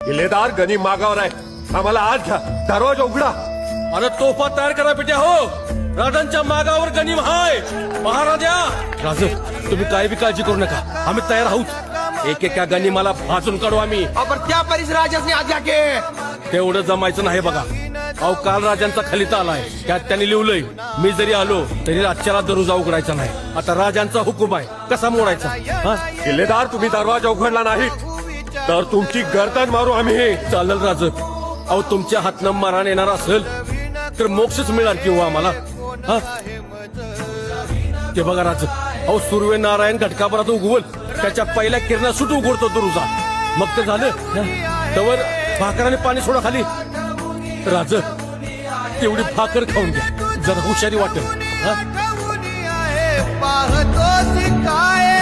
किल्लेदार गनिम मागावर आहे, आम्हाला आज घ्या, दरवाजा उघडा. अरे तोफा तयार करा बेट्या हो. राजांच्या मागावर गनिम हाय महाराजा. राज तुम्ही काय बी काळजी करू नका, आम्ही तयार आहोत. एक एका गनिमाला भाजून काढू आम्ही. आपण त्या परिसराच्याच आज्ञा के तेवढं जमायचं नाही बघा. अहो काल राजांचा खलिता आलाय, त्यात त्यांनी लिहलंय मी जरी आलो तरी रातच्याला दरवाजा उघडायचा नाही. आता राजांचा हुकूम आहे, कसा मोडायचा? हा? किल्लेदार तुम्ही दरवाजा उघडला नाही तर तुमची गर्दन मारू आम्ही. चालेल राज. अहो तुमच्या हातनं मरण येणार असेल तर मोक्षच मिळणार किंवा आम्हाला. हा? ते बघा राज, अहो सूर्य नारायण घटकाभरात उगवल त्याच्या पहिल्या किरणा सुट उघडतो दरवाजा. मग ते झालं तवर भाकराने पाणी सोडा खाली. राज तेवढी भाकर खाऊन घ्या, जरा हुशारी वाटेल. पाहतो काय